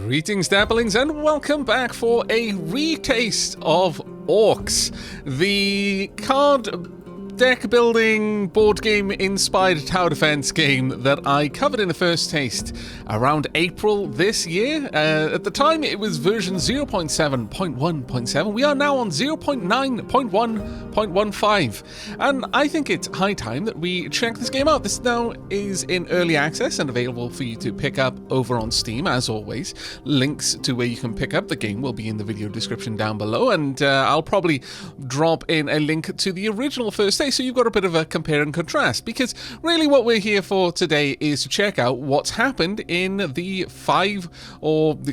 Greetings, Dapplings, and welcome back for a retaste of Orcs, the card deck building board game inspired tower defense game that I covered in the first taste around April this year. At the time it was version 0.7.1.7. We are now on 0.9.1.15, and I think it's high time that we check this game out. This now is in early access and available for you to pick up over on Steam. As always, links to where you can pick up the game will be in the video description down below, and I'll probably drop in a link to the original first taste so you've got a bit of a compare and contrast, because really what we're here for today is to check out what's happened in the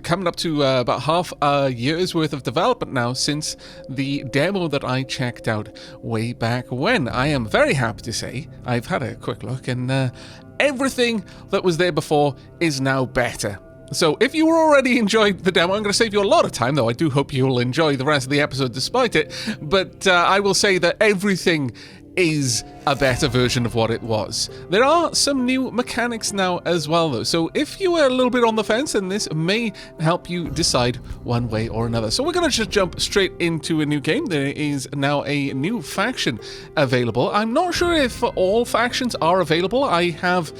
coming up to about half a year's worth of development now since the demo that I checked out way back when. I am very happy to say I've had a quick look, and everything that was there before is now better. So if you already enjoyed the demo, I'm going to save you a lot of time, though I do hope you'll enjoy the rest of the episode despite it, but I will say that everything is a better version of what it was. There are some new mechanics now as well, though, so if you were a little bit on the fence, then this may help you decide one way or another. So we're going to just jump straight into a new game. There is now a new faction available. I'm not sure if all factions are available. I have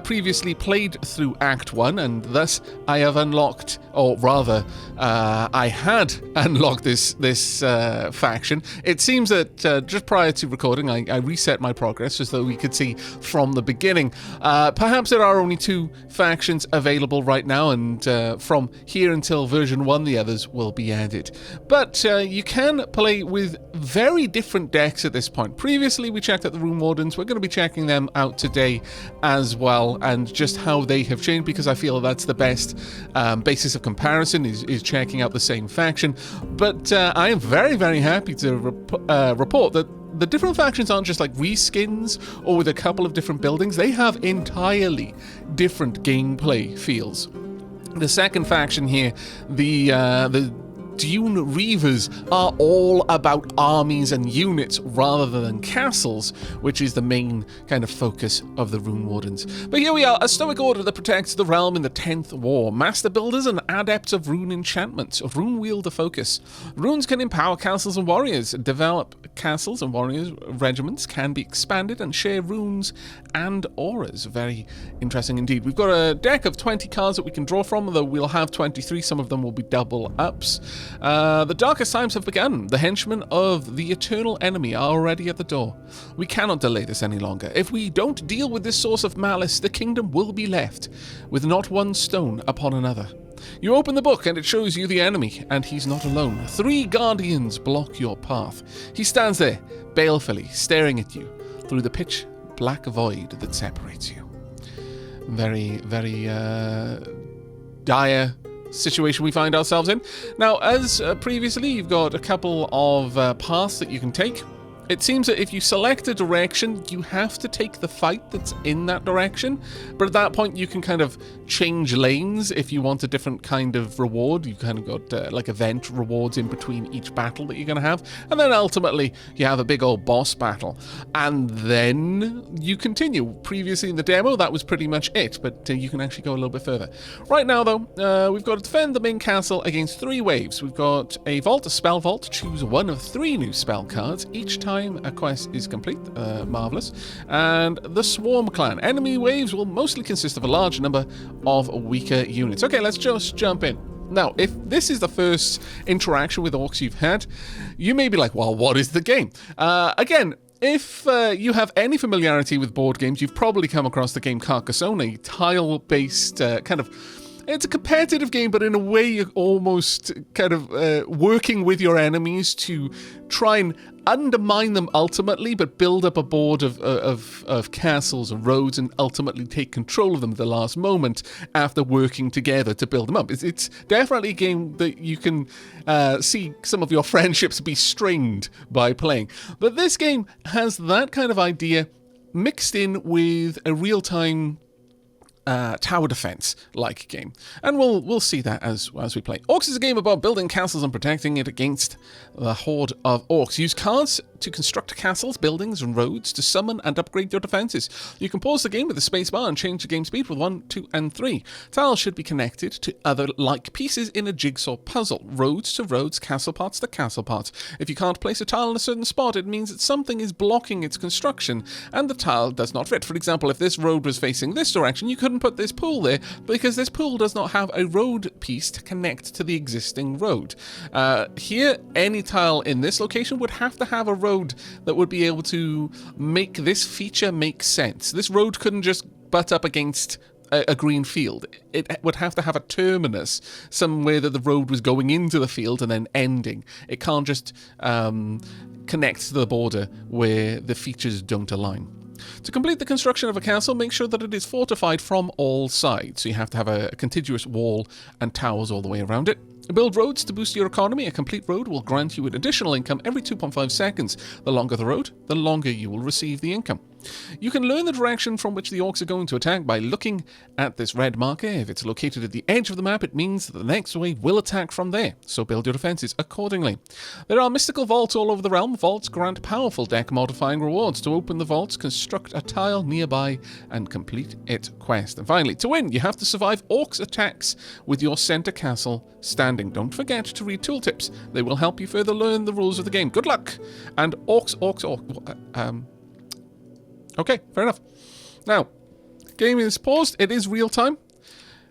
previously played through Act 1, and thus I have unlocked, or rather, I had unlocked this faction. It seems that just prior to recording, I reset my progress just so we could see from the beginning. Perhaps there are only 2 factions available right now, and from here until version 1 the others will be added. But you can play with very different decks at this point. Previously we checked out the Rune Wardens. We're going to be checking them out today as well, and just how they have changed, because I feel that's the best basis of comparison is checking out the same faction. But I am very, very happy to report that the different factions aren't just like reskins or with a couple of different buildings. They have entirely different gameplay feels. The second faction here, the Dune Reavers, are all about armies and units rather than castles, which is the main kind of focus of the Rune Wardens. But here we are, a stoic order that protects the realm in the 10th war. Master builders and adepts of rune enchantments. Rune wield the focus. Runes can empower castles and warriors. Develop castles and warriors regiments can be expanded and share runes and auras. Very interesting indeed. We've got a deck of 20 cards that we can draw from, though we'll have 23. Some of them will be double ups. The darkest times have begun. The henchmen of the eternal enemy are already at the door. We cannot delay this any longer. If we don't deal with this source of malice, the kingdom will be left with not one stone upon another. You open the book and it shows you the enemy, and he's not alone. 3 guardians block your path. He stands there, balefully staring at you through the pitch black void that separates you. Very, very dire situation we find ourselves in. Now, as previously, you've got a couple of paths that you can take. It seems that if you select a direction, you have to take the fight that's in that direction, but at that point you can kind of change lanes if you want a different kind of reward. You kind of got like event rewards in between each battle that you're going to have, and then ultimately you have a big old boss battle, and then you continue. Previously in the demo, that was pretty much it, but you can actually go a little bit further. Right now though, we've got to defend the main castle against 3 waves. We've got a vault, a spell vault. Choose one of 3 new spell cards each time a quest is complete. Marvellous. And the Swarm Clan. Enemy waves will mostly consist of a large number of weaker units. Okay, let's just jump in. Now, if this is the first interaction with Orcs you've had, you may be like, well, what is the game? Again, if you have any familiarity with board games, you've probably come across the game Carcassonne, a tile-based kind of... It's a competitive game, but in a way you're almost kind of working with your enemies to try and undermine them ultimately, but build up a board of castles and roads and ultimately take control of them at the last moment after working together to build them up. It's definitely a game that you can see some of your friendships be strained by playing. But this game has that kind of idea mixed in with a real-time tower defense like game, and we'll see that as we play. Orcs is a game about building castles and protecting it against the horde of orcs. Use cards to construct castles, buildings, and roads to summon and upgrade your defenses. You can pause the game with the space bar and change the game speed with 1, 2, and 3. Tiles should be connected to other like pieces in a jigsaw puzzle. Roads to roads, castle parts to castle parts. If you can't place a tile in a certain spot, it means that something is blocking its construction and the tile does not fit. For example, if this road was facing this direction, you couldn't put this pool there because this pool does not have a road piece to connect to the existing road. Here, any tile in this location would have to have a road that would be able to make this feature make sense. This road couldn't just butt up against a green field. It would have to have a terminus somewhere that the road was going into the field and then ending. It can't just connect to the border where the features don't align. To complete the construction of a castle, make sure that it is fortified from all sides. So you have to have a contiguous wall and towers all the way around it. Build roads to boost your economy. A complete road will grant you an additional income every 2.5 seconds. The longer the road, the longer you will receive the income. You can learn the direction from which the orcs are going to attack by looking at this red marker. If it's located at the edge of the map, it means that the next wave will attack from there, so build your defenses accordingly. There are mystical vaults all over the realm. Vaults grant powerful deck modifying rewards. To open the vaults, construct a tile nearby and complete its quest. And finally, to win, you have to survive orcs' attacks with your center castle standing. Don't forget to read tooltips. They will help you further learn the rules of the game. Good luck! And orcs. Okay, fair enough. Now, game is paused. It is real time.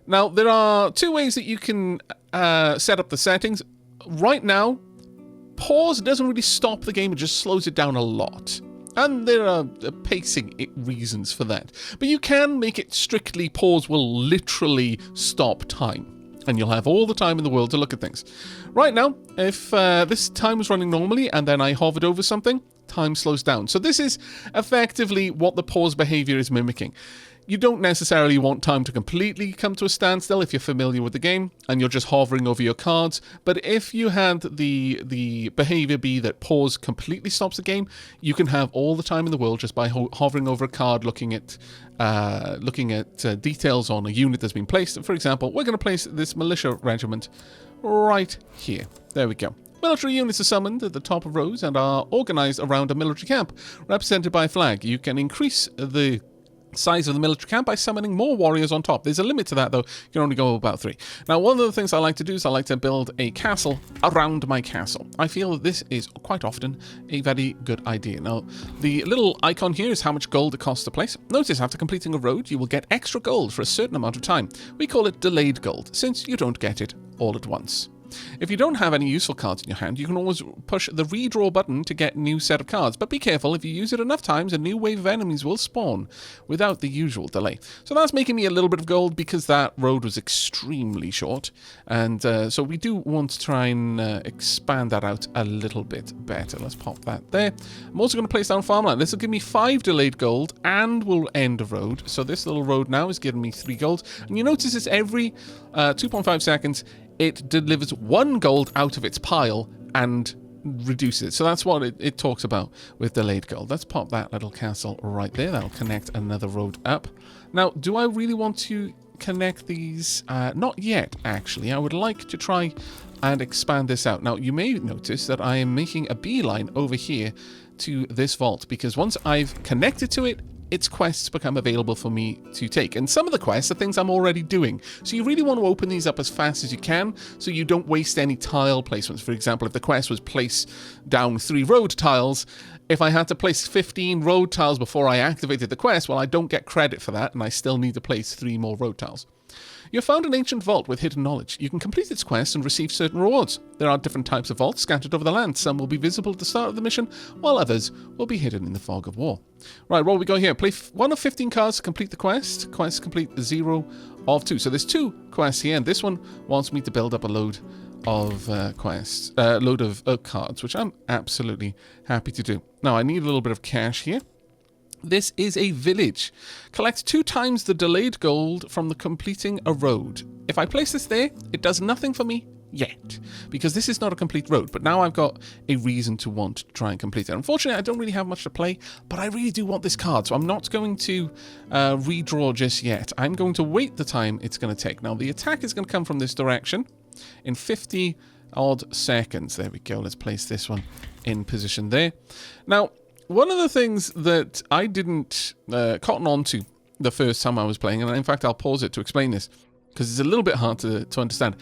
Now, there are two ways that you can set up the settings. Right now, pause doesn't really stop the game. It just slows it down a lot. And there are pacing reasons for that. But you can make it strictly pause will literally stop time. And you'll have all the time in the world to look at things. Right now, if this time was running normally and then I hovered over something, time slows down. So this is effectively what the pause behavior is mimicking. You don't necessarily want time to completely come to a standstill if you're familiar with the game and you're just hovering over your cards, but if you had the behavior be that pause completely stops the game, you can have all the time in the world just by hovering over a card, looking at details on a unit that's been placed. For example, we're going to place this militia regiment right here. There we go. Military units are summoned at the top of rows and are organized around a military camp, represented by a flag. You can increase the size of the military camp by summoning more warriors on top. There's a limit to that, though. You can only go about 3. Now, one of the things I like to do is I like to build a castle around my castle. I feel that this is quite often a very good idea. Now, the little icon here is how much gold it costs to place. Notice, after completing a road, you will get extra gold for a certain amount of time. We call it delayed gold, since you don't get it all at once. If you don't have any useful cards in your hand, you can always push the redraw button to get a new set of cards, but be careful, if you use it enough times, a new wave of enemies will spawn without the usual delay. So that's making me a little bit of gold because that road was extremely short, and so we do want to try and expand that out a little bit better. Let's pop that there. I'm also going to place down farmland. This will give me 5 delayed gold and will end a road. So this little road now is giving me 3 gold, and you notice it's every 2.5 seconds it delivers 1 gold out of its pile and reduces it. So that's what it talks about with delayed gold. Let's pop that little castle right there. That'll connect another road up. Now, do I really want to connect these? Not yet, actually. I would like to try and expand this out. Now, you may notice that I am making a beeline over here to this vault, because once I've connected to it, its quests become available for me to take. And some of the quests are things I'm already doing. So you really want to open these up as fast as you can so you don't waste any tile placements. For example, if the quest was place down 3 road tiles, if I had to place 15 road tiles before I activated the quest, well, I don't get credit for that, and I still need to place 3 more road tiles. You have found an ancient vault with hidden knowledge. You can complete its quest and receive certain rewards. There are different types of vaults scattered over the land. Some will be visible at the start of the mission, while others will be hidden in the fog of war. Right, what we got here? Play 1 of 15 cards to complete the quest. Quest complete 0 of 2. So there's 2 quests here, and this one wants me to build up a load of cards, which I'm absolutely happy to do. Now, I need a little bit of cash here. This is a village. Collect 2 times the delayed gold from the completing a road. If I place this there, it does nothing for me yet, because this is not a complete road, but now I've got a reason to want to try and complete it. Unfortunately, I don't really have much to play, but I really do want this card, so I'm not going to redraw just yet. I'm going to wait the time it's going to take. Now, the attack is going to come from this direction in 50 odd seconds. There we go. Let's place this one in position there. Now, one of the things that I didn't cotton on to the first time I was playing, and in fact I'll pause it to explain this, because it's a little bit hard to understand.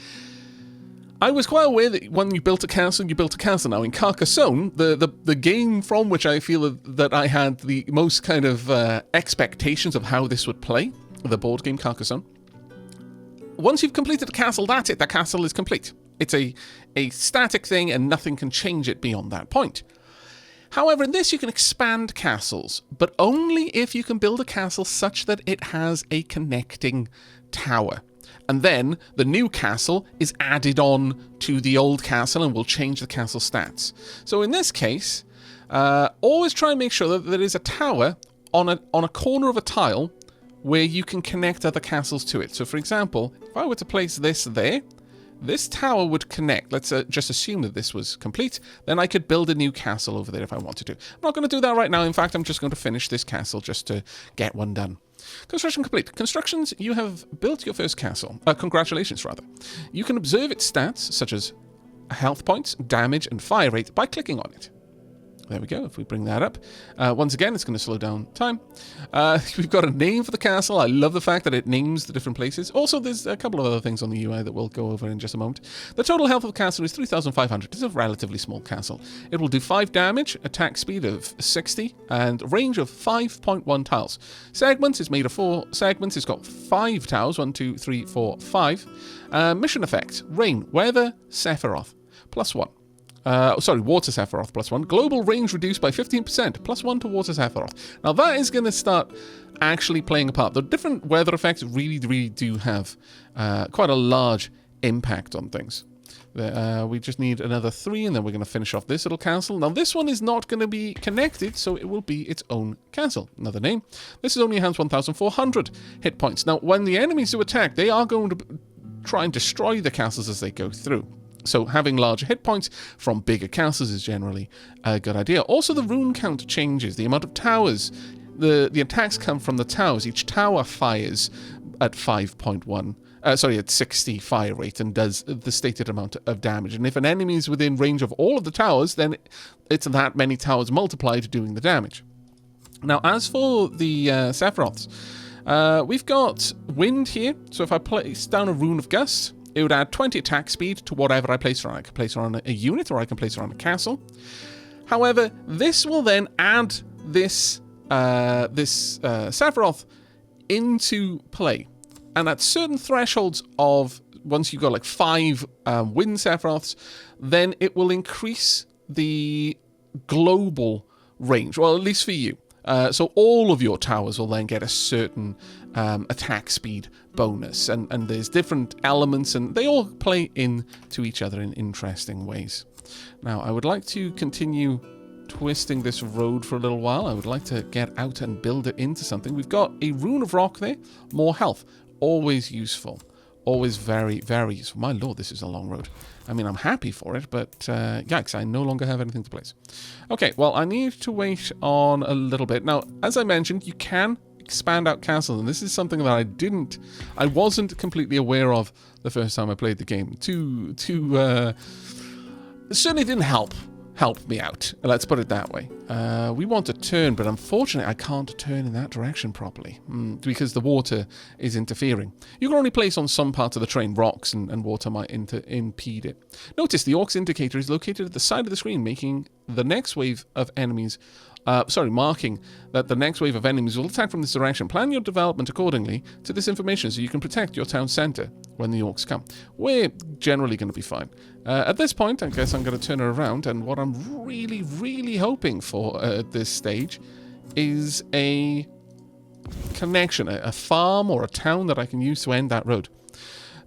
I was quite aware that when you built a castle, you built a castle. Now, in Carcassonne, the game from which I feel that I had the most kind of expectations of how this would play, the board game Carcassonne, once you've completed a castle, that's it. The castle is complete. It's a static thing, and nothing can change it beyond that point. However, in this, you can expand castles, but only if you can build a castle such that it has a connecting tower. And then the new castle is added on to the old castle and will change the castle stats. So in this case, always try and make sure that there is a tower on a corner of a tile where you can connect other castles to it. So for example, if I were to place this there, this tower would connect. Let's just assume that this was complete. Then I could build a new castle over there if I wanted to. I'm not going to do that right now. In fact, I'm just going to finish this castle just to get one done. Construction complete. Constructions, you have built your first castle. Congratulations, rather. You can observe its stats, such as health points, damage, and fire rate, by clicking on it. There we go, if we bring that up. Once again, it's going to slow down time. We've got a name for the castle. I love the fact that it names the different places. Also, there's a couple of other things on the UI that we'll go over in just a moment. The total health of the castle is 3,500. It's a relatively small castle. It will do 5 damage, attack speed of 60, and range of 5.1 tiles. Segments is made of 4 segments. It's got 5 towers, 1, 2, 3, 4, 5. Mission effect, rain, weather, Sephiroth, +1. Water Sephiroth, +1. Global range reduced by 15%, +1 to Water Sephiroth. Now that is going to start actually playing a part. The different weather effects really do have quite a large impact on things. We just need another 3, and then we're going to finish off this little castle. Now this one is not going to be connected, so it will be its own castle. Another name. This is only has 1,400 hit points. Now when the enemies do attack, they are going to try and destroy the castles as they go through. So having larger hit points from bigger castles is generally a good idea. Also, the rune count changes. The amount of towers, the attacks come from the towers. Each tower fires at 5.1. At 60 fire rate and does the stated amount of damage. And if an enemy is within range of all of the towers, then it's that many towers multiplied doing the damage. Now, as for the Sephiroths, we've got wind here. So if I place down a Rune of Gust, it would add 20 attack speed to whatever I place it on. I can place it on a unit, or I can place it on a castle. However, this will then add this Sephiroth into play. And at certain thresholds of, once you've got like 5 wind Sephiroths, then it will increase the global range, well, at least for you. So all of your towers will then get a certain attack speed bonus, and there's different elements, and they all play into each other in interesting ways. Now, I would like to continue twisting this road for a little while. I would like to get out and build it into something. We've got a Rune of Rock there, more health, always useful, always very, very useful. My lord, this is a long road. I mean, I'm happy for it, but yikes, I no longer have anything to place. Okay, well, I need to wait on a little bit. Now, as I mentioned, you can expand out castles, and this is something that I wasn't completely aware of the first time I played the game. It certainly didn't help me out. Let's put it that way. We want to turn, but unfortunately I can't turn in that direction properly because the water is interfering. You can only place on some parts of the train rocks, and water might impede it. Notice the Orcs indicator is located at the side of the screen, making the next wave of enemies marking that the next wave of enemies will attack from this direction. Plan your development accordingly to this information so you can protect your town centre when the Orcs come. We're generally going to be fine. At this point, I guess I'm going to turn it around, and what I'm really hoping for at this stage is a connection, a farm or a town that I can use to end that road.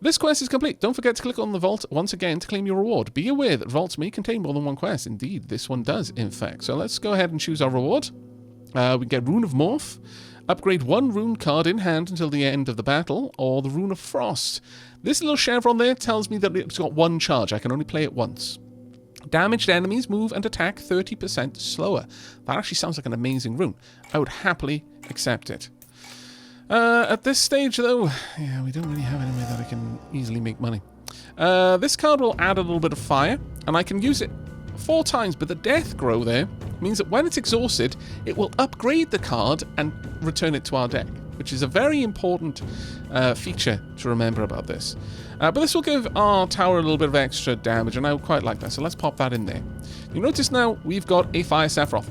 This quest is complete. Don't forget to click on the vault once again to claim your reward. Be aware that vaults may contain more than one quest. Indeed, this one does, in fact. So let's go ahead and choose our reward. We get Rune of Morph. Upgrade 1 rune card in hand until the end of the battle, or the Rune of Frost. This little chevron there tells me that it's got 1 charge. I can only play it once. Damaged enemies move and attack 30% slower. That actually sounds like an amazing rune. I would happily accept it. At this stage, though, yeah, we don't really have any way that I can easily make money. This card will add a little bit of fire, and I can use it 4 times, but the death grow there means that when it's exhausted, it will upgrade the card and return it to our deck, which is a very important feature to remember about this. But this will give our tower a little bit of extra damage, and I would quite like that, so let's pop that in there. You notice now we've got a Fire Sephiroth.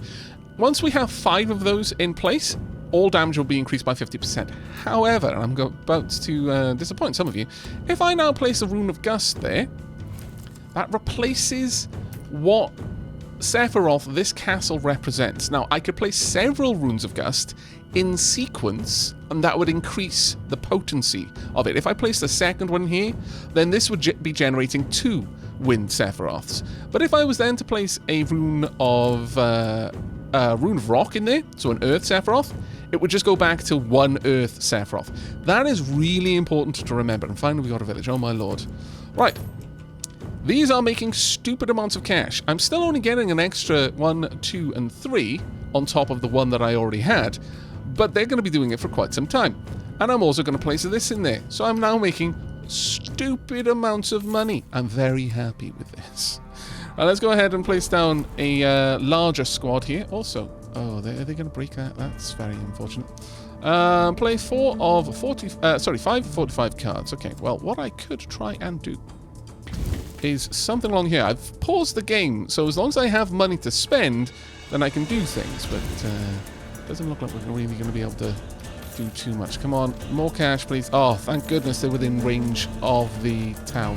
Once we have 5 of those in place, all damage will be increased by 50%. However, and I'm about to disappoint some of you, if I now place a Rune of Gust there, that replaces what Sephiroth this castle represents. Now, I could place several Runes of Gust in sequence, and that would increase the potency of it. If I placed a second one here, then this would be generating 2 Wind Sephiroths. But if I was then to place a Rune of Rock in there, so an Earth Sephiroth, it would just go back to 1 Earth Sephiroth. That is really important to remember. And finally we got a village, oh my lord. Right. These are making stupid amounts of cash. I'm still only getting an extra 1, 2, and 3 on top of the one that I already had, but they're going to be doing it for quite some time. And I'm also going to place this in there. So I'm now making stupid amounts of money. I'm very happy with this. Let's go ahead and place down a larger squad here. Also, oh, are they going to break that? That's very unfortunate. Play 5 of 45 cards. Okay, well, what I could try and do is something along here. I've paused the game, so as long as I have money to spend, then I can do things, but it doesn't look like we're really going to be able to do too much. Come on, more cash, please. Oh, thank goodness they're within range of the town.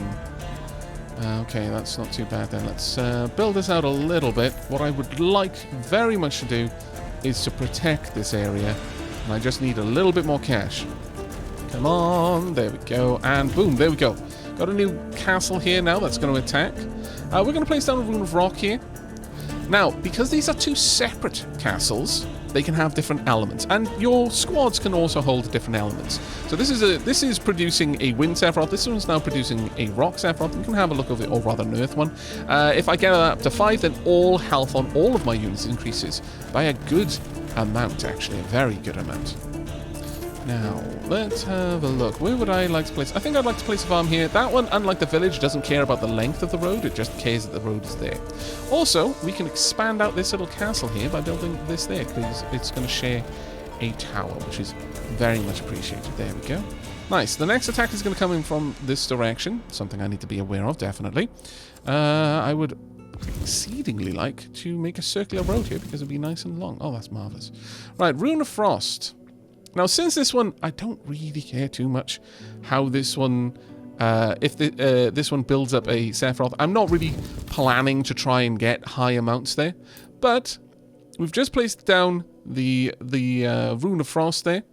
Okay, that's not too bad then. Let's build this out a little bit. What I would like very much to do is to protect this area, and I just need a little bit more cash. Come on, there we go, and boom, there we go. Got a new castle here now that's going to attack. We're going to place down a Rune of Rock here. Now, because these are 2 separate castles, they can have different elements, and your squads can also hold different elements. So this is producing a Wind Sephiroth. This one's now producing a Rock Sephiroth. You can have a look over, or rather an Earth one. If I get that up to 5, then all health on all of my units increases by a good amount, actually, a very good amount. Now, let's have a look. Where would I like to place? I think I'd like to place a farm here. That one, unlike the village, doesn't care about the length of the road. It just cares that the road is there. Also, we can expand out this little castle here by building this there, because it's going to share a tower, which is very much appreciated. There we go. Nice. The next attack is going to come in from this direction. Something I need to be aware of, definitely. I would exceedingly like to make a circular road here, because it'd be nice and long. Oh, that's marvellous. Right, Rune of Frost. Now, since this one, I don't really care too much how this one, if this one builds up a Sephiroth. I'm not really planning to try and get high amounts there, but we've just placed down the Rune of Frost there.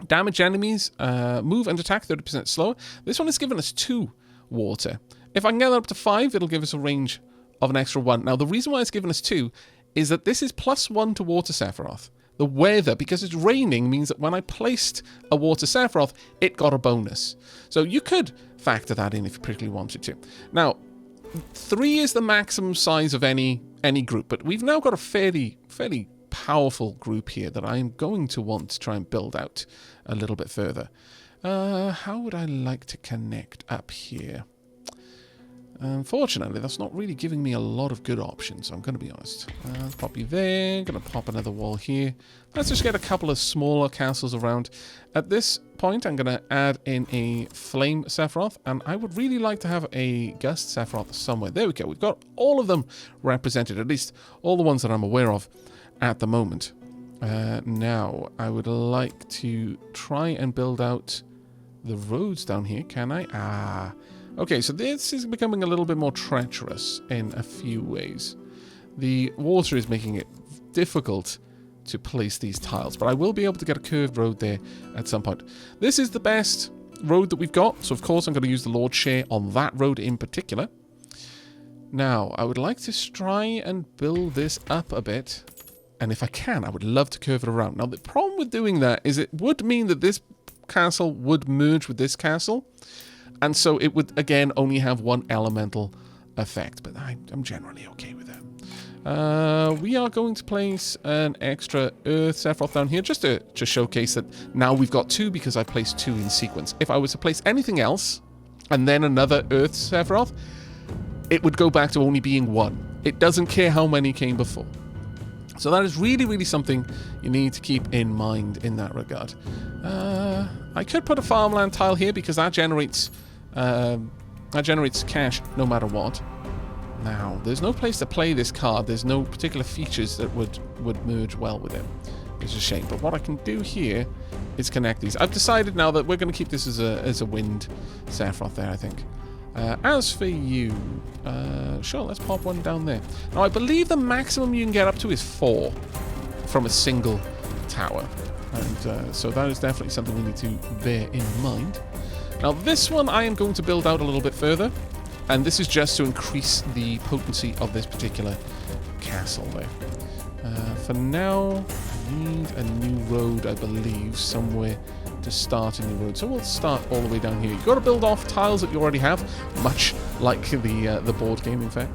Damage enemies, move and attack 30% slower. This one has given us 2 water. If I can get that up to 5, it'll give us a range of an extra 1. Now, the reason why it's given us 2 is that this is +1 to Water Sephiroth. The weather, because it's raining, means that when I placed a Water Sephiroth, it got a bonus. So you could factor that in if you particularly wanted to. Now, 3 is the maximum size of any group, but we've now got a fairly powerful group here that I'm going to want to try and build out a little bit further. How would I like to connect up here? Unfortunately, that's not really giving me a lot of good options, I'm going to be honest. Let's pop you there, going to pop another wall here. Let's just get a couple of smaller castles around. At this point, I'm going to add in a Flame Sephiroth, and I would really like to have a Gust Sephiroth somewhere. There we go, we've got all of them represented, at least all the ones that I'm aware of at the moment. Now, I would like to try and build out the roads down here, can I? Okay, so this is becoming a little bit more treacherous in a few ways. The water is making it difficult to place these tiles, but I will be able to get a curved road there at some point. This is the best road that we've got, so of course I'm going to use the Lord Share on that road in particular. Now, I would like to try and build this up a bit And if I can, I would love to curve it around. Now, the problem with doing that is it would mean that this castle would merge with this castle. And so it would, again, only have one elemental effect. But I'm generally okay with that. We are going to place an extra Earth Sephiroth down here just to showcase that now we've got 2 because I placed 2 in sequence. If I was to place anything else and then another Earth Sephiroth, it would go back to only being 1. It doesn't care how many came before. So that is really, really something you need to keep in mind in that regard. I could put a farmland tile here because that generates cash no matter what. Now, there's no place to play this card. There's no particular features that would merge well with it. It's a shame. But what I can do here is connect these. I've decided now that we're going to keep this as a wind Sephiroth there, I think. As for you, sure, let's pop one down there. Now, I believe the maximum you can get up to is 4 from a single tower. And so that is definitely something we need to bear in mind. Now, this one I am going to build out a little bit further. And this is just to increase the potency of this particular castle there. For now, I need a new road, I believe, somewhere to start a new road. So we'll start all the way down here. You've got to build off tiles that you already have, much like the board game, in fact.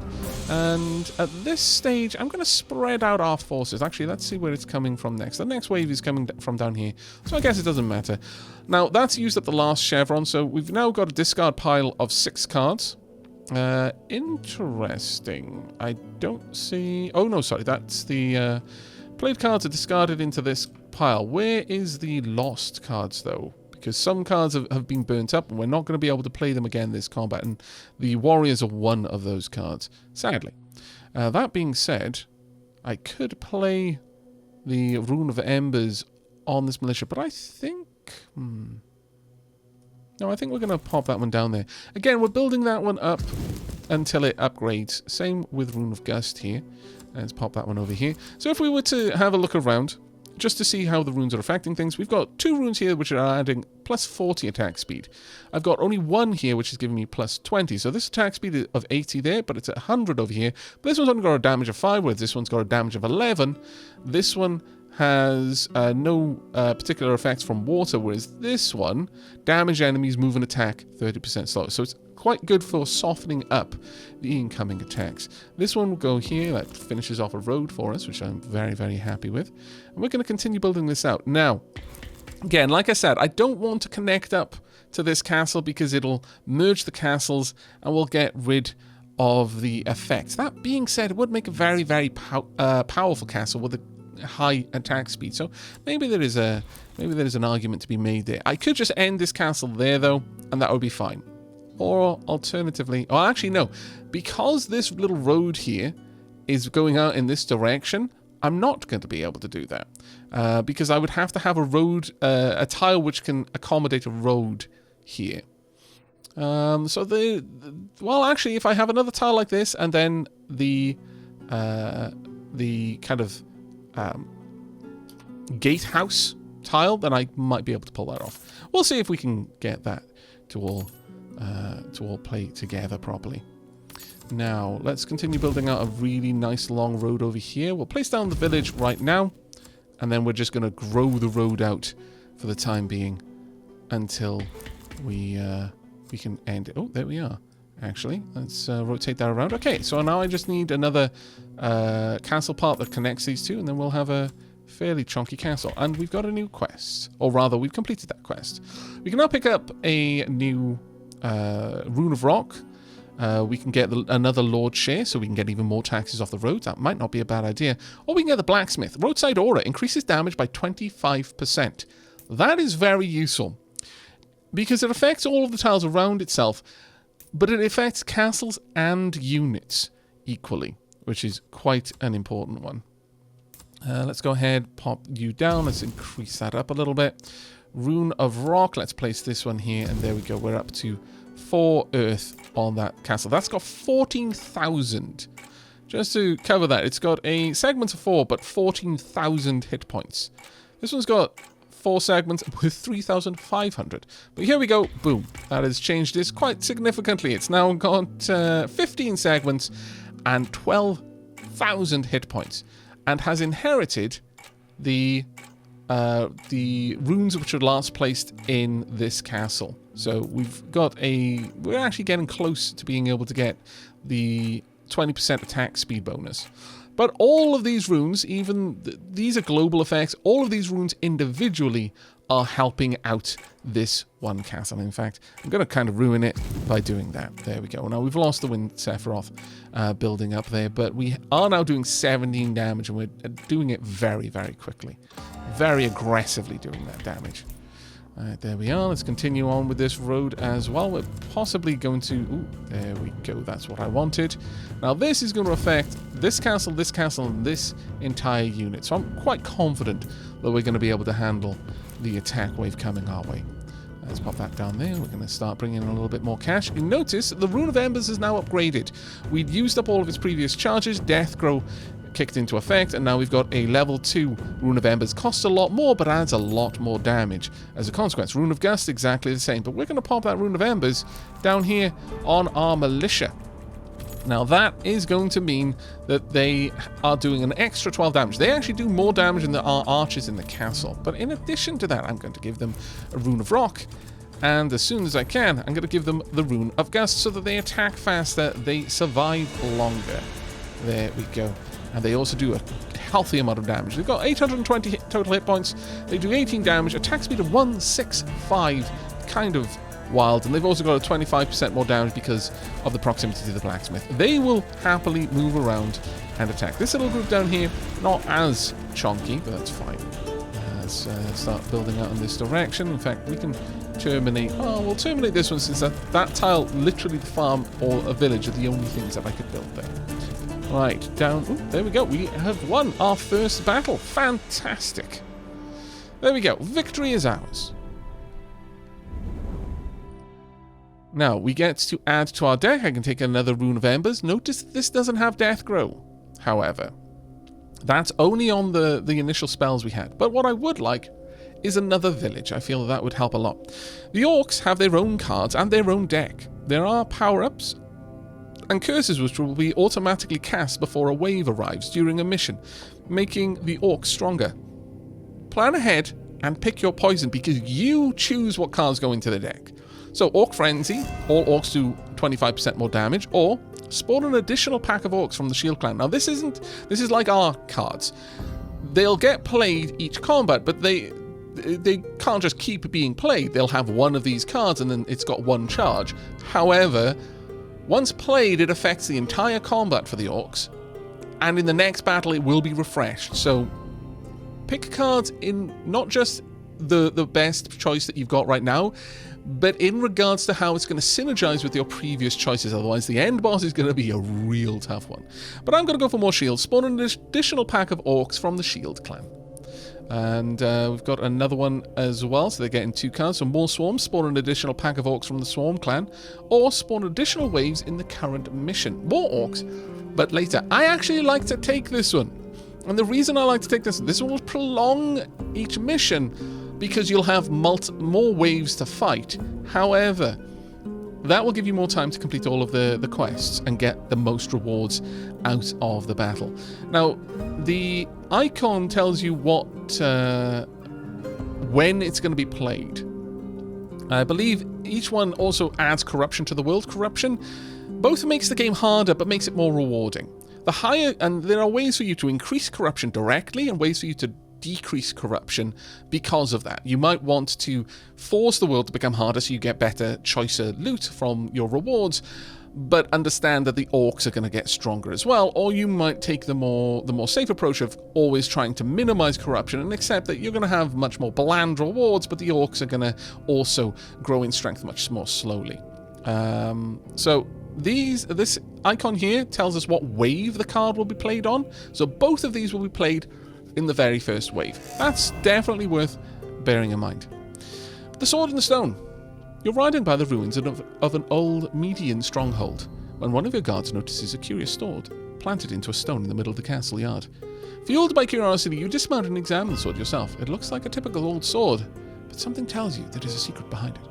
And at this stage, I'm going to spread out our forces. Actually, let's see where it's coming from next. The next wave is coming from down here, so I guess it doesn't matter. Now, that's used up the last chevron, so we've now got a discard pile of 6 cards. Interesting. I don't see... Oh, no, sorry. That's the... played cards are discarded into this pile. Where is the lost cards, though? Because some cards have been burnt up, and we're not going to be able to play them again this combat, and the warriors are one of those cards, sadly. That being said, I could play the Rune of Embers on this militia, but I think... No, I think we're going to pop that one down there. Again, we're building that one up until it upgrades. Same with Rune of Gust here. Let's pop that one over here. So if we were to have a look around, just to see how the runes are affecting things, we've got 2 runes here which are adding plus 40 attack speed. I've got only 1 here which is giving me plus 20. So this attack speed is of 80 there, but it's at 100 over here. But this one's only got a damage of 5, whereas this one's got a damage of 11. This one has no particular effects from water, whereas this one, damage enemies, move and attack 30% slower. So it's quite good for softening up the incoming attacks. This one will go here. That finishes off a road for us, which I'm very, very happy with. And we're going to continue building this out. Now, again, like I said, I don't want to connect up to this castle because it'll merge the castles and we'll get rid of the effects. That being said, it would make a very, very powerful castle with a high attack speed. So maybe there is an argument to be made there. I could just end this castle there though, and that would be fine. Or alternatively, oh actually no, because this little road here is going out in this direction, I'm not going to be able to do that because I would have to have a road, a tile which can accommodate a road here. Well, actually, if I have another tile like this and then the kind of gatehouse tile, then I might be able to pull that off. We'll see if we can get that to all play together properly. Now, let's continue building out a really nice long road over here. We'll place down the village right now, and then we're just going to grow the road out for the time being until we can end it. Oh, there we are. Actually, let's rotate that around. Okay, so now I just need another castle part that connects these two, and then we'll have a fairly chunky castle. And we've got a new quest, or rather, we've completed that quest. We can now pick up a new Rune of Rock. We can get another Lord Share, so we can get even more taxes off the roads. That might not be a bad idea. Or we can get the Blacksmith. Roadside Aura increases damage by 25%. That is very useful, because it affects all of the tiles around itself, but it affects castles and units equally, which is quite an important one. Let's go ahead, pop you down. Let's increase that up a little bit. Rune of Rock. Let's place this one here, and there we go. We're up to 4 earth on that castle. That's got 14,000. Just to cover that, it's got a segment of 4, but 14,000 hit points. This one's got 4 segments with 3,500. But here we go. Boom. That has changed this quite significantly. It's now got 15 segments and 12,000 hit points. and has inherited the runes which were last placed in this castle. So we're actually getting close to being able to get the 20% attack speed bonus. But all of these runes, these are global effects, all of these runes individually are helping out this one castle. In fact, I'm going to kind of ruin it by doing that. There we go. Now, we've lost the Wind Sephiroth building up there, but we are now doing 17 damage, and we're doing it very, very quickly. Very aggressively doing that damage. There we are. Let's continue on with this road as well. We're possibly going to... Ooh, there we go. That's what I wanted. Now, this is going to affect this castle, and this entire unit. So I'm quite confident that we're going to be able to handle the attack wave coming our way. Let's pop that down there. We're going to start bringing in a little bit more cash. You notice the Rune of Embers is now upgraded. We'd used up all of its previous charges. Death Grow kicked into effect, and now we've got a level 2 Rune of Embers. Costs a lot more, but adds a lot more damage as a consequence. Rune of Gust, exactly the same. But we're going to pop that Rune of Embers down here on our militia. Now that is going to mean that they are doing an extra 12 damage. They actually do more damage than our archers in the castle. But in addition to that, I'm going to give them a Rune of Rock. And as soon as I can, I'm going to give them the Rune of Gust so that they attack faster, they survive longer. There we go. And they also do a healthy amount of damage. They've got 820 total hit points. They do 18 damage, attack speed of 165. Kind of wild. And they've also got a 25% more damage because of the proximity to the blacksmith. They will happily move around and attack. This little group down here, not as chonky, but that's fine. Let's start building out in this direction. In fact, we can terminate... Oh, we'll terminate this one since that tile, literally the farm or a village are the only things that I could build there. Right, down... Ooh, there we go. We have won our first battle. Fantastic. There we go. Victory is ours. Now, we get to add to our deck. I can take another Rune of Embers. Notice this doesn't have Death Grow, however. That's only on the initial spells we had. But what I would like is another village. I feel that would help a lot. The Orcs have their own cards and their own deck. There are power-ups and curses which will be automatically cast before a wave arrives during a mission, making the Orcs stronger. Plan ahead and pick your poison because you choose what cards go into the deck. So, Orc Frenzy, all Orcs do 25% more damage, or spawn an additional pack of Orcs from the Shield Clan. Now, this is like our cards. They'll get played each combat, but they can't just keep being played. They'll have one of these cards, and then it's got one charge. However, once played, it affects the entire combat for the Orcs, and in the next battle, it will be refreshed. So, pick cards in not just the best choice that you've got right now, but in regards to how it's going to synergize with your previous choices. Otherwise, the end boss is going to be a real tough one. But I'm going to go for more shields. Spawn an additional pack of Orcs from the Shield Clan. And we've got another one as well, so they're getting 2 cards. So more swarms, spawn an additional pack of Orcs from the Swarm Clan, or spawn additional waves in the current mission. More Orcs, but later. I actually like to take this one. And the reason I like to take this one will prolong each mission, because you'll have more waves to fight. However, that will give you more time to complete all of the quests and get the most rewards out of the battle. Now, the icon tells you when it's going to be played. I believe each one also adds corruption to the world. Corruption both makes the game harder, but makes it more rewarding. And there are ways for you to increase corruption directly and ways for you to decrease corruption because of that. You might want to force the world to become harder so you get better, choicer loot from your rewards, but understand that the Orcs are going to get stronger as well. Or you might take the more safe approach of always trying to minimize corruption and accept that you're going to have much more bland rewards, but the Orcs are going to also grow in strength much more slowly. So this icon here tells us what wave the card will be played on. So both of these will be played in the very first wave. That's definitely worth bearing in mind. The Sword in the Stone. You're riding by the ruins of an old Median stronghold when one of your guards notices a curious sword planted into a stone in the middle of the castle yard. Fueled by curiosity, you dismount and examine the sword yourself. It looks like a typical old sword, but something tells you that there's a secret behind it.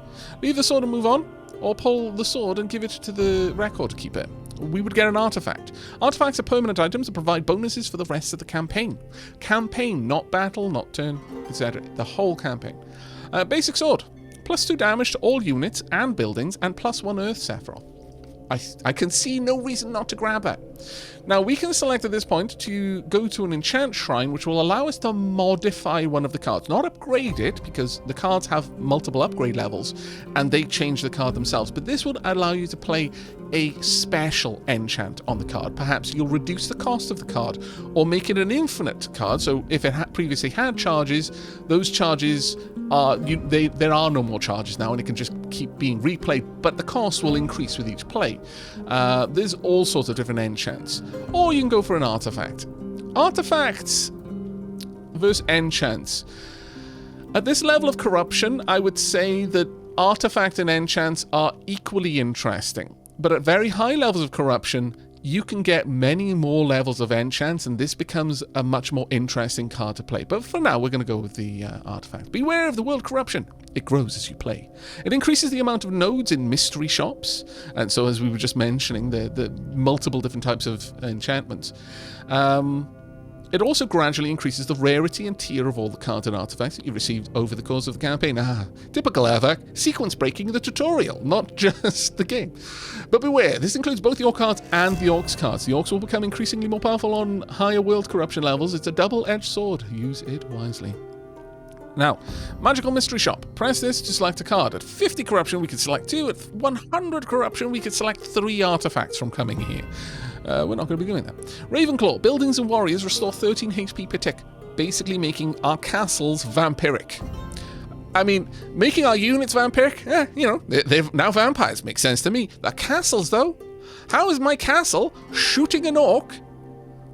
Leave the sword and move on. or pull the sword and give it to the record keeper. We would get an artifact. Artifacts are permanent items that provide bonuses for the rest of the campaign. Campaign, not battle, not turn, etc. The whole campaign. Basic sword. +2 damage to all units and buildings, and +1 Earth Sephiroth. I can see no reason not to grab that. Now, we can select at this point to go to an enchant shrine, which will allow us to modify one of the cards. Not upgrade it, because the cards have multiple upgrade levels, and they change the card themselves. But this would allow you to play a special enchant on the card. Perhaps you'll reduce the cost of the card, or make it an infinite card. So if it previously had charges, those charges are... there are no more charges now, and it can just keep being replayed, but the cost will increase with each play. There's all sorts of different enchants. Or you can go for an artifact. Artifacts versus enchants. At this level of corruption, I would say that artifact and enchants are equally interesting. But at very high levels of corruption, you can get many more levels of enchants, and this becomes a much more interesting card to play. But for now, we're going to go with the artifact. Beware of the world corruption. It grows as you play. It increases the amount of nodes in mystery shops. And so, as we were just mentioning, the multiple different types of enchantments. It also gradually increases the rarity and tier of all the cards and artifacts that you received over the course of the campaign. Typical Aavak, sequence breaking the tutorial, not just the game. But beware, this includes both your cards and the Orcs cards. The Orcs will become increasingly more powerful on higher world corruption levels. It's a double-edged sword. Use it wisely. Now, Magical Mystery Shop. Press this to select a card. At 50 corruption, we could select 2. At 100 corruption, we could select 3 artifacts from coming here. We're not going to be doing that. Ravenclaw. Buildings and warriors restore 13 HP per tick, basically making our castles vampiric. I mean, making our units vampiric? They're now vampires. Makes sense to me. The castles, though? How is my castle shooting an orc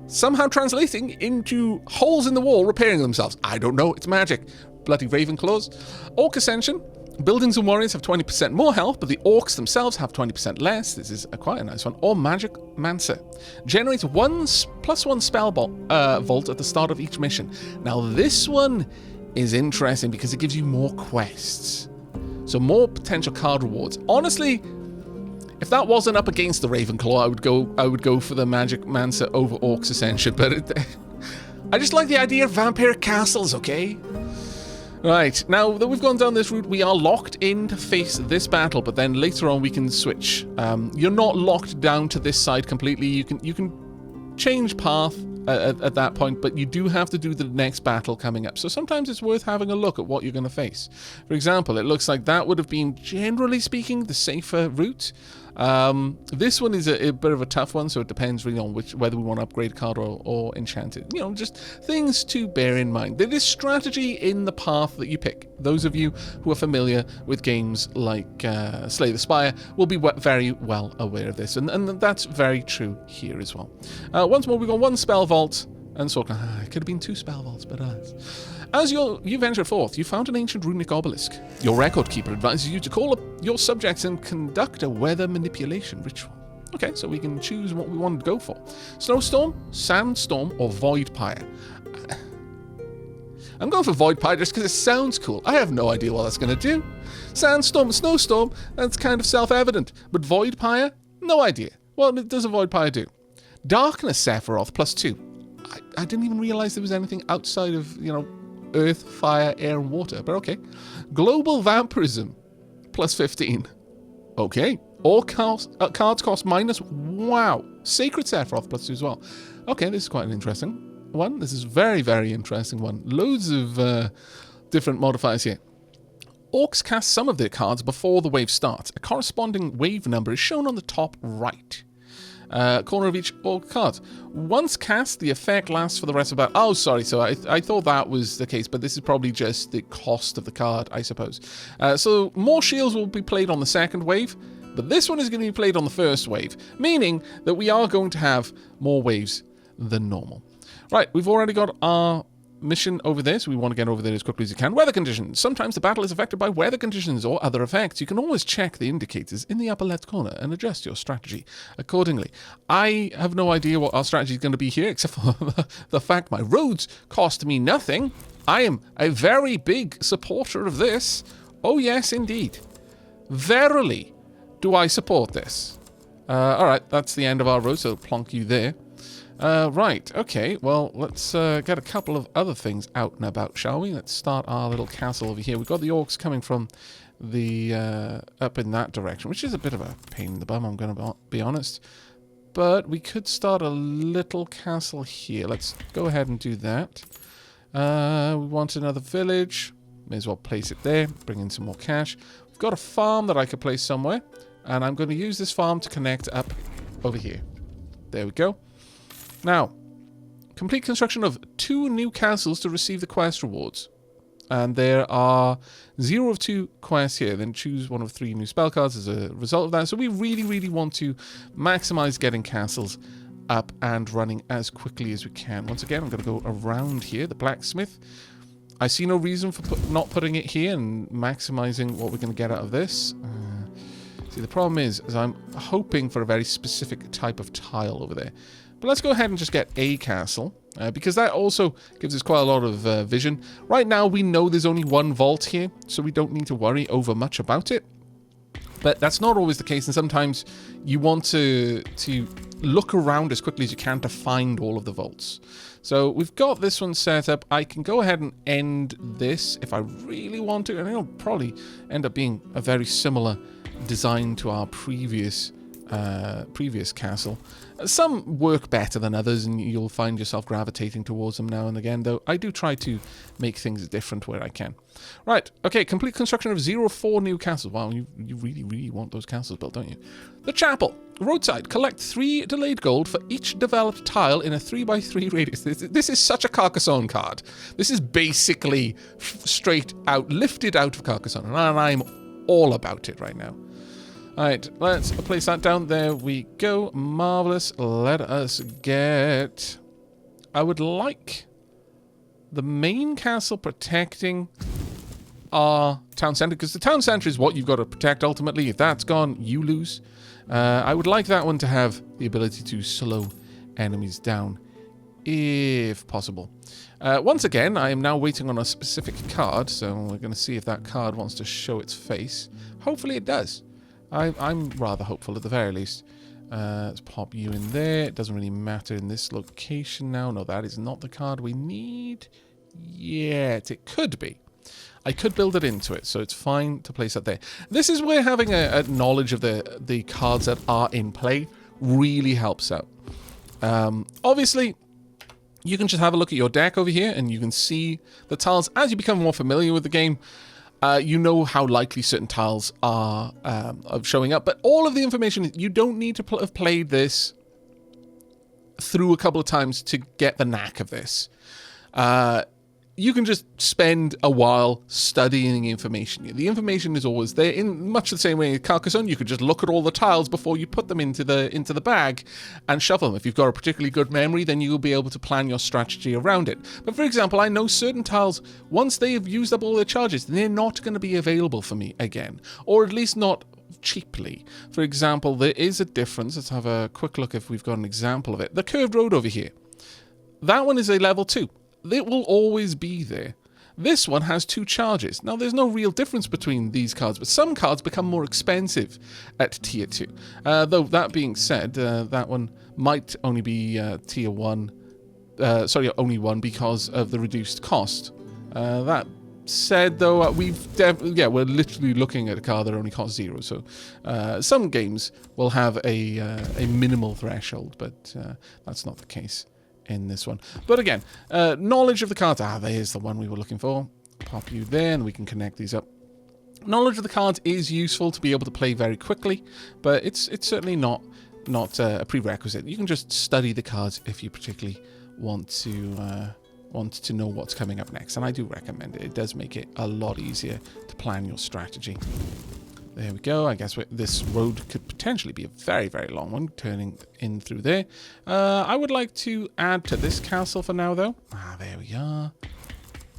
somehow translating into holes in the wall repairing themselves? I don't know. It's magic. Bloody Ravenclaws. Orc Ascension. Buildings and warriors have 20% more health, but the orcs themselves have 20% less. This is quite a nice one. Or Magic Mancer. Generates +1 spell vault at the start of each mission. Now this one is interesting because it gives you more quests. So more potential card rewards. Honestly, if that wasn't up against the Ravenclaw, I would go for the Magic Mancer over Orcs Ascension, but I just like the idea of vampiric castles, okay? Right, now that we've gone down this route, we are locked in to face this battle, but then later on we can switch. You're not locked down to this side completely. You can change path at that point, but you do have to do the next battle coming up. So sometimes it's worth having a look at what you're going to face. For example, it looks like that would have been, generally speaking, the safer route. This one is a bit of a tough one, so it depends really on whether we want to upgrade card or enchant it. Just things to bear in mind. There is strategy in the path that you pick. Those of you who are familiar with games like Slay the Spire will be very well aware of this, and that's very true here as well. Once more, we've got 1 spell vault, and so it could have been 2 spell vaults, but as you venture forth, you found an ancient runic obelisk. Your record keeper advises you to call up your subjects and conduct a weather manipulation ritual. Okay, so we can choose what we want to go for. Snowstorm, Sandstorm, or Voidpire. I'm going for Voidpire just because it sounds cool. I have no idea what that's going to do. Sandstorm, Snowstorm, that's kind of self-evident. But Voidpire? No idea. What does a Voidpire do? Darkness Sephiroth, +2. I didn't even realize there was anything outside of, earth, fire, air, and water, but okay. Global Vampirism, +15. Okay. All cards cost -. Wow. Sacred Sephiroth, +2 as well. Okay, this is quite an interesting one. This is very, very interesting one. Loads of different modifiers here. Orcs cast some of their cards before the wave starts. A corresponding wave number is shown on the top right. Corner of each orc card. Once cast, the effect lasts for the rest of the battle. Oh, sorry. So I thought that was the case, but this is probably just the cost of the card, I suppose. So more shields will be played on the second wave, but this one is going to be played on the first wave, meaning that we are going to have more waves than normal. Right, we've already got our mission over there, so we want to get over there as quickly as you can. Weather conditions. Sometimes the battle is affected by weather conditions or other effects. You can always check the indicators in the upper left corner and adjust your strategy accordingly. I have no idea what our strategy is going to be here, except for the fact my roads cost me nothing. I am a very big supporter of this. Oh yes, indeed. Verily. Do I support this? Alright, that's the end of our road, so plonk you there. Right, okay, well, let's get a couple of other things out and about, shall we? Let's start our little castle over here. We've got the orcs coming from the up in that direction, which is a bit of a pain in the bum, I'm going to be honest. But we could start a little castle here. Let's go ahead and do that. We want another village. May as well place it there, bring in some more cash. We've got a farm that I could place somewhere, and I'm going to use this farm to connect up over here. There we go. Now, complete construction of 2 new castles to receive the quest rewards. And there are 0 of 2 quests here. Then choose 1 of 3 new spell cards as a result of that. So we really, really want to maximize getting castles up and running as quickly as we can. Once again, I'm going to go around here, the blacksmith. I see no reason for not putting it here and maximizing what we're going to get out of this. See, the problem is I'm hoping for a very specific type of tile over there. But let's go ahead and just get a castle, because that also gives us quite a lot of vision. Right now, we know there's only 1 vault here, so we don't need to worry over much about it. But that's not always the case, and sometimes you want to look around as quickly as you can to find all of the vaults. So we've got this one set up. I can go ahead and end this if I really want to, and it'll probably end up being a very similar design to our previous castle. Some work better than others, and you'll find yourself gravitating towards them now and again, though I do try to make things different where I can. Right, okay, complete construction of 0-4 new castles. Wow, you really, really want those castles built, don't you? The chapel. Roadside. Collect 3 delayed gold for each developed tile in a 3x3 radius. This is such a Carcassonne card. This is basically straight out, lifted out of Carcassonne, and I'm all about it right now. Alright, let's place that down. There we go. Marvellous. Let us get... I would like the main castle protecting our town centre, because the town centre is what you've got to protect ultimately. If that's gone, you lose. I would like that one to have the ability to slow enemies down, if possible. Once again, I am now waiting on a specific card, so we're going to see if that card wants to show its face. Hopefully it does. I'm rather hopeful at the very least. Let's pop you in there. It doesn't really matter in this location now. No, that is not the card we need yet. It could be. I could build it into it, so it's fine to place that there. This is where having a knowledge of the cards that are in play really helps out. Obviously, you can just have a look at your deck over here, and you can see the tiles. As you become more familiar with the game, you know how likely certain tiles are of showing up. But all of the information, you don't need to have played this through a couple of times to get the knack of this. You can just spend a while studying information. The information is always there. In much the same way in Carcassonne, you could just look at all the tiles before you put them into the bag and shuffle them. If you've got a particularly good memory, then you'll be able to plan your strategy around it. But for example, I know certain tiles, once they have used up all their charges, they're not going to be available for me again, or at least not cheaply. For example, there is a difference. Let's have a quick look if we've got an example of it. The curved road over here. That one is a level 2. It will always be there. This one has 2 charges. Now, there's no real difference between these cards, but some cards become more expensive at tier 2. Though, that being said, that one might only be tier 1. Only 1 because of the reduced cost. That said, though, we're literally looking at a card that only costs 0. So, some games will have a minimal threshold, but that's not the case in this one. But again, knowledge of the cards. There's the one we were looking for. Pop you there, and we can connect these up. Knowledge of the cards is useful to be able to play very quickly, but it's certainly not a prerequisite. You can just study the cards if you particularly want to know what's coming up next, and I do recommend it. It does make it a lot easier to plan your strategy. There we go. I guess this road could potentially be a very, very long one, turning in through there. I would like to add to this castle for now, though. There we are.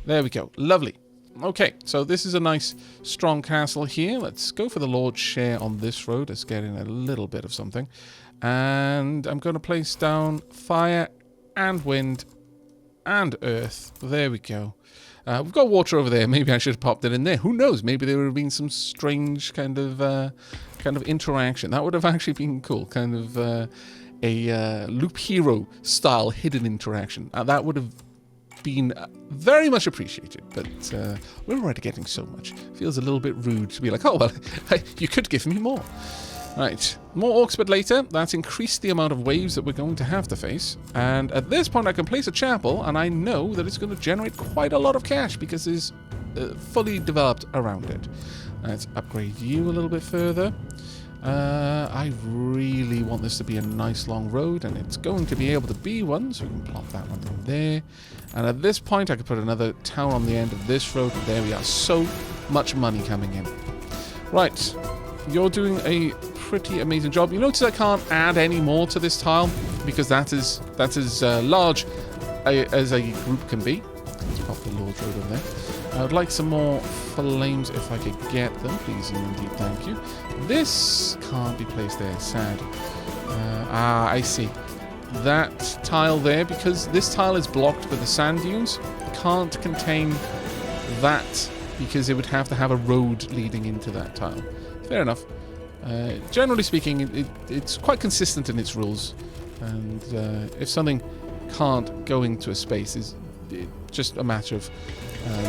There we go. Lovely. Okay, so this is a nice, strong castle here. Let's go for the Lord's share on this road. Let's get in a little bit of something. And I'm going to place down fire and wind and earth. There we go. We've got water over there. Maybe I should have popped it in there. Who knows? Maybe there would have been some strange kind of interaction. That would have actually been cool. Kind of a Loop Hero style hidden interaction. That would have been very much appreciated. But we're already getting so much. Feels a little bit rude to be like, oh, well, you could give me more. Right, more orcs but later. That's increased the amount of waves that we're going to have to face. And at this point I can place a chapel, and I know that it's going to generate quite a lot of cash because it's fully developed around it. Let's upgrade you a little bit further. I really want this to be a nice long road, and it's going to be able to be one, so we can plop that one in there. And at this point I could put another tower on the end of this road, and there we are. So much money coming in. Right, you're doing a pretty amazing job. You notice I can't add any more to this tile because that's as large as a group can be. Let's pop the Lord's Road over there. I would like some more flames if I could get them. Please and indeed, thank you. This can't be placed there, sad. I see. That tile there, because this tile is blocked with the sand dunes, can't contain that because it would have to have a road leading into that tile. Fair enough. Generally speaking, it's quite consistent in its rules, and if something can't go into a space, it's just a matter of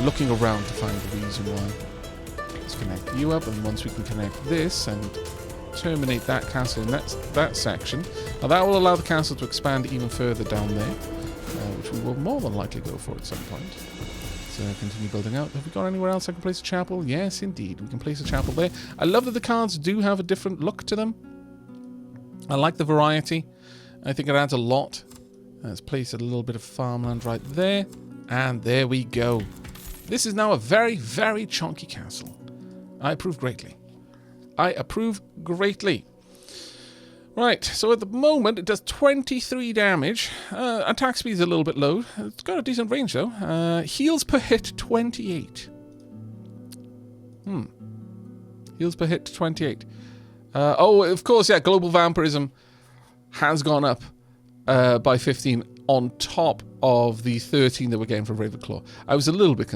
looking around to find the reason why. Let's connect you up, and once we can connect this and terminate that castle in that section, now that will allow the castle to expand even further down there, which we will more than likely go for at some point. Continue building out. Have we got anywhere else I can place a chapel? Yes, indeed. We can place a chapel there. I love that the cards do have a different look to them. I like the variety. I think it adds a lot. Let's place a little bit of farmland right there. And there we go. This is now a very, very chunky castle. I approve greatly. I approve greatly. Right, so at the moment it does 23 damage. Attack speed is a little bit low. It's got a decent range though. Heals per hit 28. Heals per hit 28. Oh, of course, yeah, global vampirism has gone up by 15 on top of the 13 that we're getting from Ravenclaw. I was a little bit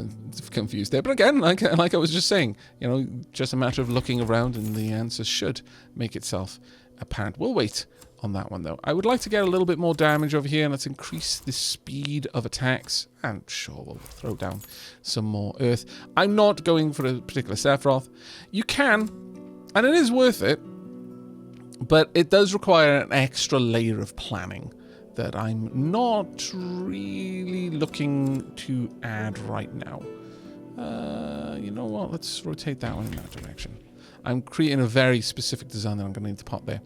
confused there, but again, like I was just saying, you know, just a matter of looking around and the answer should make itself apparent. We'll wait on that one though. I would like to get a little bit more damage over here, and let's increase the speed of attacks, and sure, we'll throw down some more earth. I'm not going for a particular Sephiroth. You can, and it is worth it, but it does require an extra layer of planning that I'm not really looking to add right now. You know what? Let's rotate that one in that direction. I'm creating a very specific design that I'm going to need to pop there.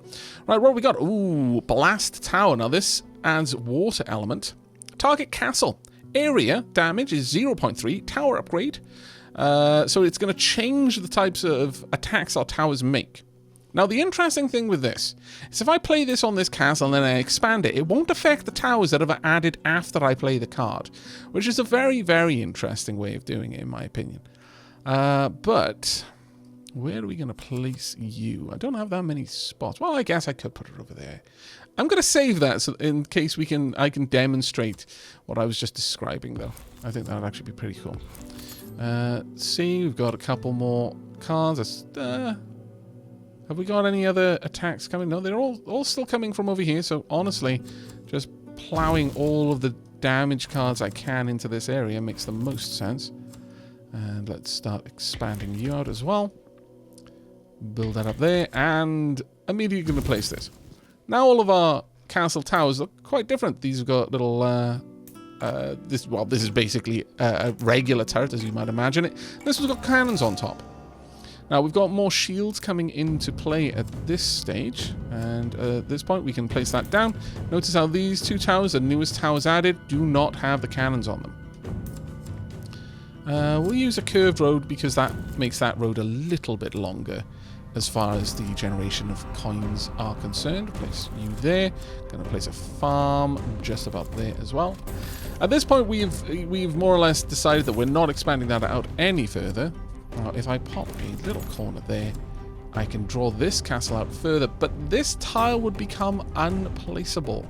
Right, what have we got? Ooh, Blast Tower. Now, this adds water element. Target castle. Area damage is 0.3. Tower upgrade. So it's going to change the types of attacks our towers make. Now, the interesting thing with this is if I play this on this castle and then I expand it, it won't affect the towers that are added after I play the card, which is a very, very interesting way of doing it, in my opinion. But where are we going to place you? I don't have that many spots. Well, I guess I could put it over there. I'm going to save that so in case I can demonstrate what I was just describing, though. I think that would actually be pretty cool. See, we've got a couple more cards. Have we got any other attacks coming? No, they're all still coming from over here. So honestly, just plowing all of the damage cards I can into this area makes the most sense. And let's start expanding you out as well. Build that up there, and immediately going to place this. Now all of our castle towers look quite different. These have got little, this is basically a regular turret, as you might imagine it. This one's got cannons on top. Now we've got more shields coming into play at this stage, and at this point we can place that down. Notice how these two towers, the newest towers added, do not have the cannons on them. We'll use a curved road because that makes that road a little bit longer as far as the generation of coins are concerned. Place you there. Going to place a farm just about there as well. At this point, we've more or less decided that we're not expanding that out any further. Now, if I pop a little corner there, I can draw this castle out further, but this tile would become unplaceable.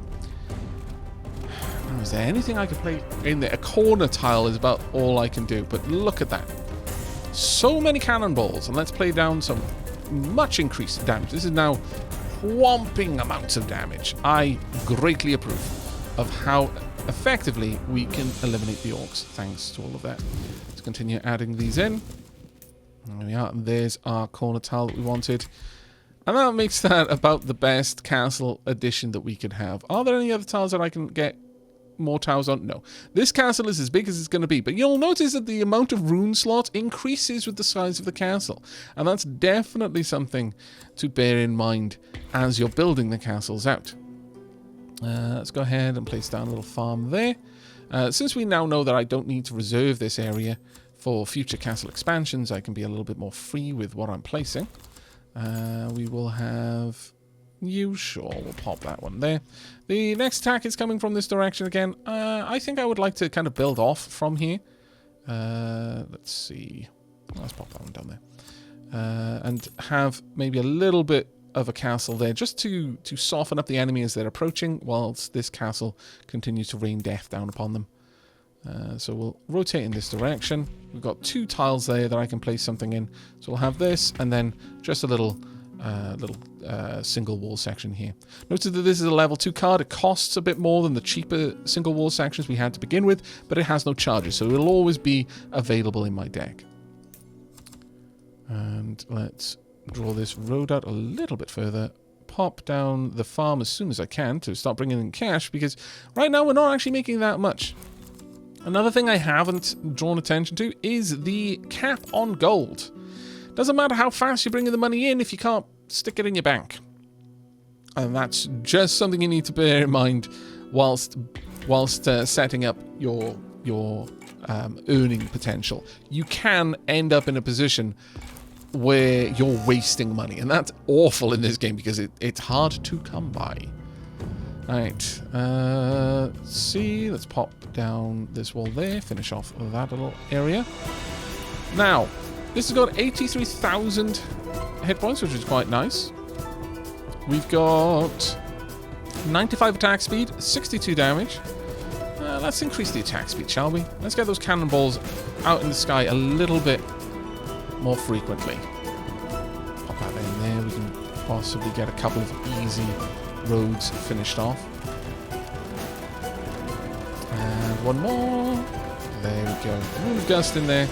Now, is there anything I could play in there? A corner tile is about all I can do, but look at that. So many cannonballs, and let's play down some much increased damage. This is now whomping amounts of damage. I greatly approve of how effectively we can eliminate the orcs, thanks to all of that. Let's continue adding these in. There we are. There's our corner tile that we wanted. And that makes that about the best castle addition that we could have. Are there any other tiles that I can get more towers on? No. This castle is as big as it's going to be, but you'll notice that the amount of rune slots increases with the size of the castle, and that's definitely something to bear in mind as you're building the castles out. Let's go ahead and place down a little farm there. Since we now know that I don't need to reserve this area for future castle expansions, I can be a little bit more free with what I'm placing. We will have you. Sure, we'll pop that one there. The next attack is coming from this direction again. I think I would like to kind of build off from here. Let's see. Let's pop that one down there. And have maybe a little bit of a castle there just to soften up the enemy as they're approaching, whilst this castle continues to rain death down upon them. So we'll rotate in this direction. We've got 2 tiles there that I can place something in. So we'll have this, and then just a little single wall section here. Notice that this is a level 2 card. It costs a bit more than the cheaper single wall sections we had to begin with, but it has no charges, so it'll always be available in my deck. And let's draw this road out a little bit further. Pop down the farm as soon as I can to start bringing in cash, because right now we're not actually making that much. Another thing I haven't drawn attention to is the cap on gold. Doesn't matter how fast you're bringing the money in if you can't stick it in your bank. And that's just something you need to bear in mind whilst setting up your earning potential. You can end up in a position where you're wasting money, and that's awful in this game because it's hard to come by. Alright, let's see, let's pop down this wall there, finish off that little area. Now, this has got 83,000 hit points, which is quite nice. We've got 95 attack speed, 62 damage. Let's increase the attack speed, shall we? Let's get those cannonballs out in the sky a little bit more frequently. Pop that in there. We can possibly get a couple of easy roads finished off. And one more. There we go. Rune of Gust in there.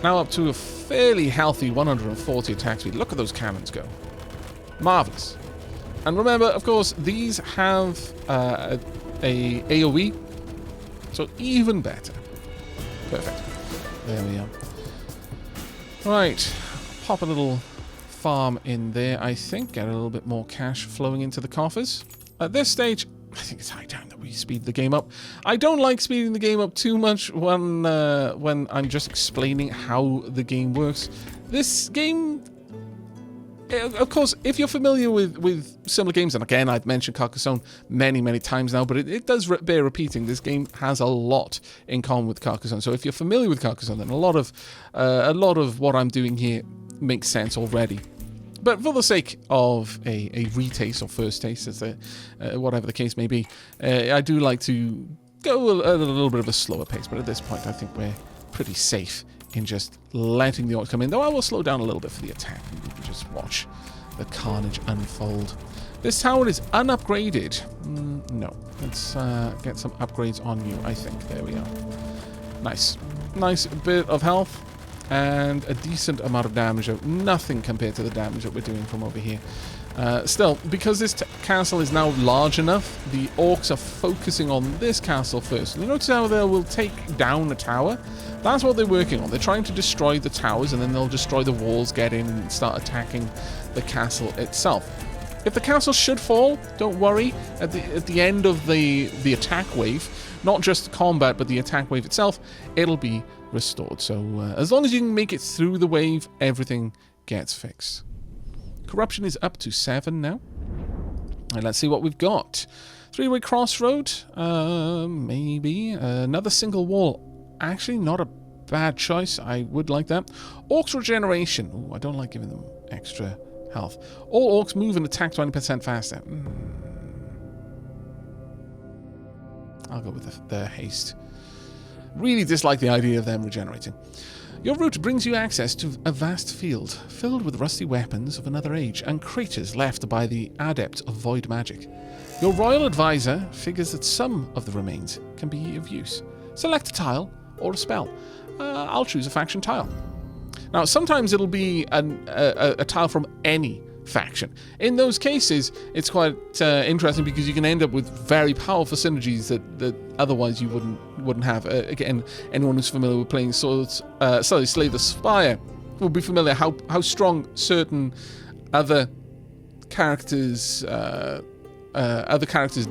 Now up to a fairly healthy 140 attack speed. Look at those cannons go. Marvellous. And remember, of course, these have a AoE, so even better. Perfect. There we are. Right, pop a little farm in there, I think. Get a little bit more cash flowing into the coffers. At this stage, I think it's high time that we speed the game up. I don't like speeding the game up too much when I'm just explaining how the game works. This game, of course, if you're familiar with similar games, and again, I've mentioned Carcassonne many times now, but it does bear repeating. This game has a lot in common with Carcassonne. So if you're familiar with Carcassonne, then a lot of what I'm doing here makes sense already. But for the sake of a retaste or first taste, as whatever the case may be, I do like to go a little bit of a slower pace. But at this point, I think we're pretty safe in just letting the orcs come in. Though I will slow down a little bit for the attack. You can just watch the carnage unfold. This tower is unupgraded. No. Let's get some upgrades on you, I think. There we are. Nice. Nice bit of health. And a decent amount of damage. Nothing compared to the damage that we're doing from over here. Still, because this castle is now large enough, the orcs are focusing on this castle first. You notice how they will take down a tower? That's what they're working on. They're trying to destroy the towers, and then they'll destroy the walls, get in, and start attacking the castle itself. If the castle should fall, don't worry. At the end of the attack wave, not just combat, but the attack wave itself, it'll be restored. So as long as you can make it through the wave, everything gets fixed. Corruption is up to 7 now. And let's see what we've got. 3-way crossroad. Maybe. Another single wall. Actually, not a bad choice. I would like that. Orcs regeneration. Ooh, I don't like giving them extra health. All orcs move and attack 20% faster. I'll go with the haste. Really dislike the idea of them regenerating. Your route brings you access to a vast field, filled with rusty weapons of another age, and craters left by the adept of void magic. Your royal advisor figures that some of the remains can be of use. Select a tile or a spell. I'll choose a faction tile. Now, sometimes it'll be a tile from any faction. In those cases, it's quite interesting because you can end up with very powerful synergies that otherwise you wouldn't have. Again, anyone who's familiar with playing Slay the Spire will be familiar how strong certain other characters'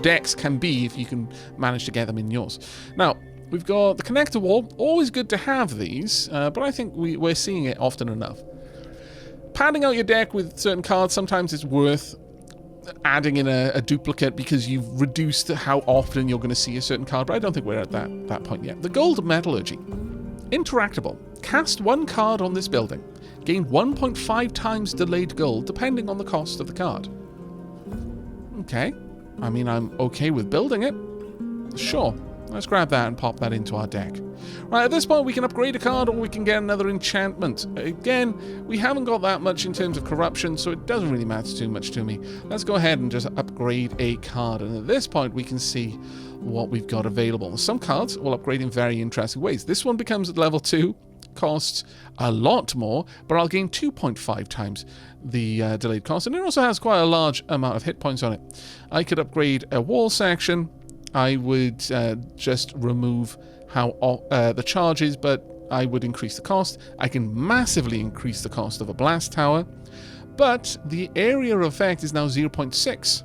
decks can be if you can manage to get them in yours. Now, we've got the connector wall. Always good to have these, but I think we're seeing it often enough. Padding out your deck with certain cards, sometimes it's worth adding in a duplicate because you've reduced how often you're going to see a certain card, but I don't think we're at that point yet. The Gold Metallurgy. Interactable. Cast one card on this building. Gain 1.5 times delayed gold, depending on the cost of the card. Okay. I mean, I'm okay with building it. Sure. Let's grab that and pop that into our deck. Right, at this point we can upgrade a card or we can get another enchantment. Again, we haven't got that much in terms of corruption, so it doesn't really matter too much to me. Let's go ahead and just upgrade a card, and at this point we can see what we've got available. Some cards will upgrade in very interesting ways. This one becomes at level 2, costs a lot more, but I'll gain 2.5 times the delayed cost, and it also has quite a large amount of hit points on it. I could upgrade a wall section. I would just remove the charges, but I would increase the cost. I can massively increase the cost of a blast tower, but the area effect is now 0.6.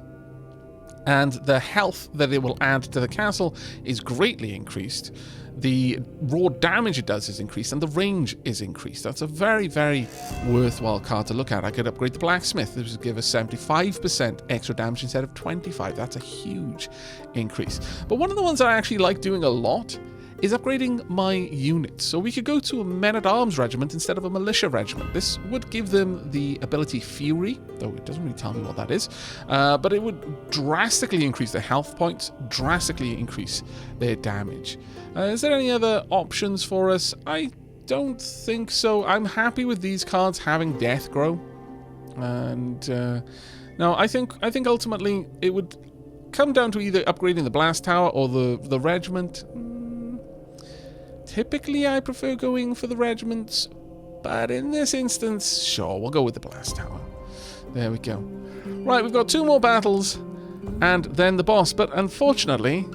And the health that it will add to the castle is greatly increased. The raw damage it does is increased, and the range is increased. That's a very, very worthwhile card to look at. I could upgrade the blacksmith. This would give us 75% extra damage instead of 25. That's a huge increase. But one of the ones that I actually like doing a lot is upgrading my units. So we could go to a men-at-arms regiment instead of a militia regiment. This would give them the ability Fury, though it doesn't really tell me what that is, but it would drastically increase their health points, drastically increase their damage. Is there any other options for us? I don't think so. I'm happy with these cards having Death Grow. And no, I think ultimately it would come down to either upgrading the blast tower or the regiment. Typically, I prefer going for the regiments, but in this instance, sure, we'll go with the blast tower. There we go. Right, we've got 2 more battles, and then the boss, but unfortunately,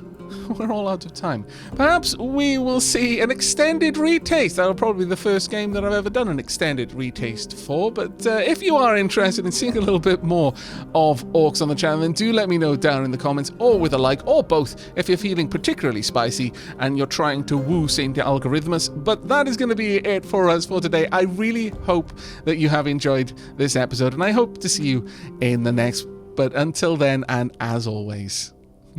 we're all out of time. Perhaps we will see an extended retaste. That'll probably be the first game that I've ever done an extended retaste for, but if you are interested in seeing a little bit more of Orcs on the channel, then do let me know down in the comments, or with a like, or both, if you're feeling particularly spicy and you're trying to woo Saint Algorithmus. But that is going to be it for us for today. I really hope that you have enjoyed this episode, and I hope to see you in the next. But until then, and as always,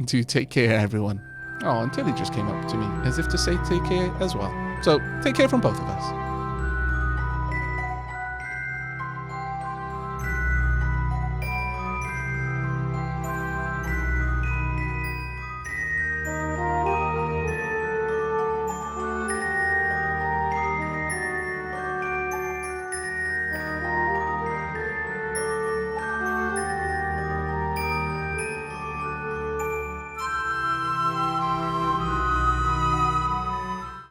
do take care, everyone. Oh, and Tilly just came up to me as if to say take care as well. So, take care from both of us.